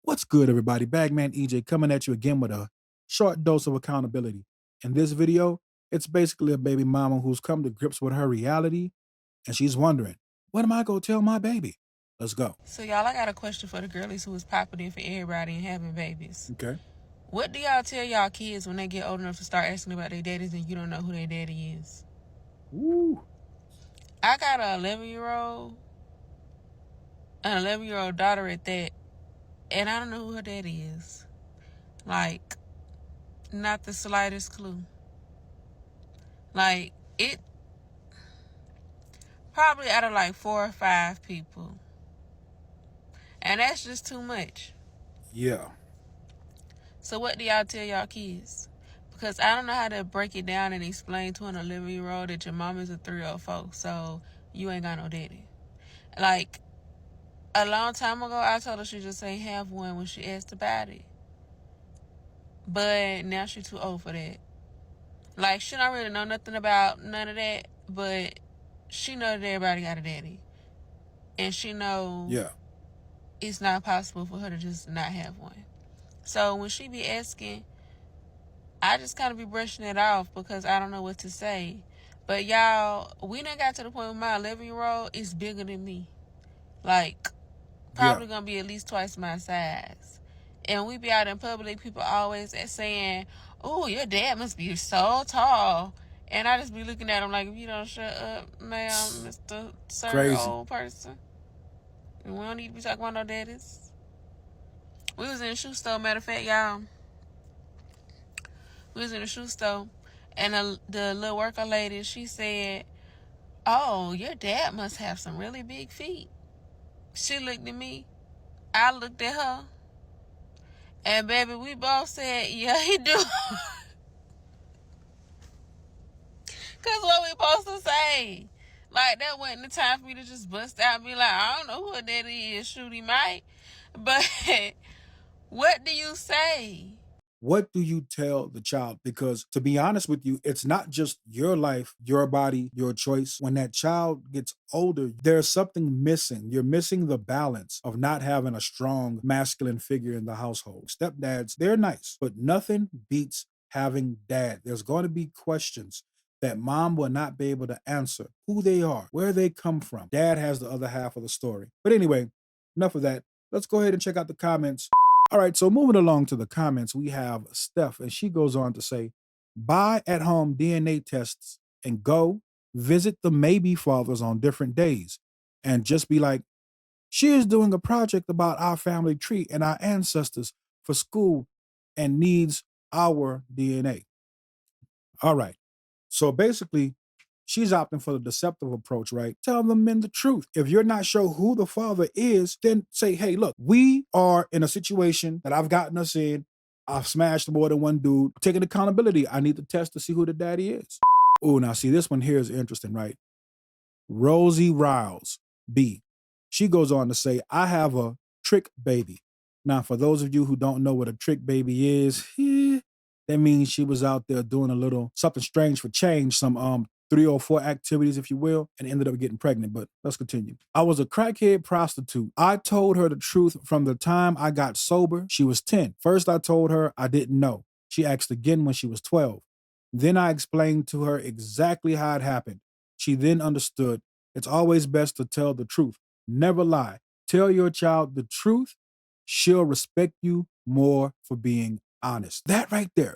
What's good, everybody? Bagman Ejay coming at you again with a short dose of accountability. In this video, it's basically a baby mama who's come to grips with her reality and she's wondering, what am I going to tell my baby? Let's go. So y'all, I got a question for the girlies who is popping in for everybody and having babies. Okay. What do y'all tell y'all kids when they get old enough to start asking about their daddies and you don't know who their daddy is? Woo. I got an 11-year-old daughter at that, and I don't know who her daddy is. Like, not the slightest clue. Like, it probably out of like 4 or 5 people. And that's just too much. Yeah. So what do y'all tell y'all kids? Because I don't know how to break it down and explain to an 11-year-old that your mom is a 304, so you ain't got no daddy. Like, a long time ago, I told her she just ain't have one when she asked about it. But now she too old for that. Like, she don't really know nothing about none of that, but she know that everybody got a daddy. And she know it's not possible for her to just not have one. So when she be asking, I just kind of be brushing it off because I don't know what to say. But y'all, we done got to the point where my 11-year-old is bigger than me. Like, probably gonna be at least twice my size. And we be out in public, people always saying, "Oh, your dad must be so tall." And I just be looking at him like, if you don't shut up, ma'am, Mr. Sir, Crazy. old person. We don't need to be talking about no daddies. We was in a shoe store, matter of fact, y'all. We was in a shoe store, and the little worker lady, she said, "Oh, your dad must have some really big feet." She looked at me. I looked at her. And baby, we both said, yeah, he do. Cause what we supposed to say? Like, that wasn't the time for me to just bust out and be like, I don't know who her daddy is. Shoot, he might. But what do you say? What do you tell the child? Because to be honest with you, it's not just your life, your body, your choice. When that child gets older, there's something missing. You're missing the balance of not having a strong masculine figure in the household. Stepdads, they're nice, but nothing beats having dad. There's going to be questions that mom will not be able to answer: who they are, where they come from. Dad has the other half of the story. But anyway, enough of that. Let's go ahead and check out the comments. All right, so moving along to the comments, we have Steph, and she goes on to say, buy at home DNA tests and go visit the maybe fathers on different days and just be like, she is doing a project about our family tree and our ancestors for school and needs our DNA. All right. So basically, she's opting for the deceptive approach, right? Tell the men the truth. If you're not sure who the father is, then say, hey, look, we are in a situation that I've gotten us in. I've smashed more than one dude. Taking accountability. I need to test to see who the daddy is. Oh, now see, this one here is interesting, right? Rosie Riles, B. She goes on to say, I have a trick baby. Now, for those of you who don't know what a trick baby is, that means she was out there doing a little something strange for change, some 304 activities, if you will, and ended up getting pregnant. But let's continue. I was a crackhead prostitute. I told her the truth from the time I got sober. She was 10. First, I told her I didn't know. She asked again when she was 12. Then I explained to her exactly how it happened. She then understood. It's always best to tell the truth. Never lie. Tell your child the truth. She'll respect you more for being honest. That right there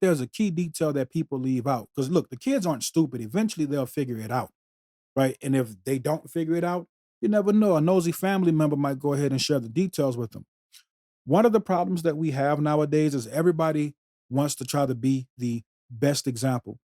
is a key detail that people leave out. Because look, the kids aren't stupid. Eventually they'll figure it out, right? And if they don't figure it out, you never know. A nosy family member might go ahead and share the details with them. One of the problems that we have nowadays is everybody wants to try to be the best example,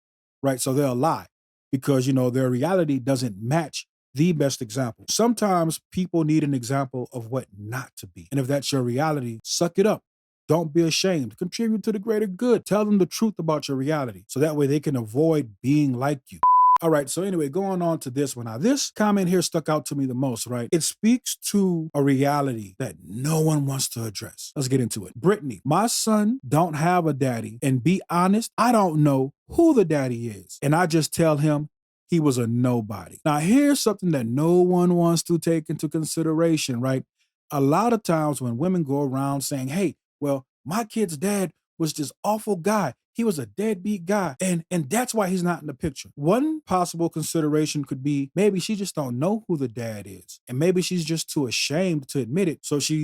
right? So they'll lie because, their reality doesn't match the best example. Sometimes people need an example of what not to be. And if that's your reality, suck it up. Don't be ashamed. Contribute to the greater good. Tell them the truth about your reality so that way they can avoid being like you. All right, so anyway, going on to this one. Now, this comment here stuck out to me the most, right? It speaks to a reality that no one wants to address. Let's get into it. Brittany, my son don't have a daddy, and be honest, I don't know who the daddy is. And I just tell him he was a nobody. Now, here's something that no one wants to take into consideration, right? A lot of times when women go around saying, hey, well, my kid's dad was this awful guy. He was a deadbeat guy. And that's why he's not in the picture. One possible consideration could be maybe she just don't know who the dad is. And maybe she's just too ashamed to admit it. So she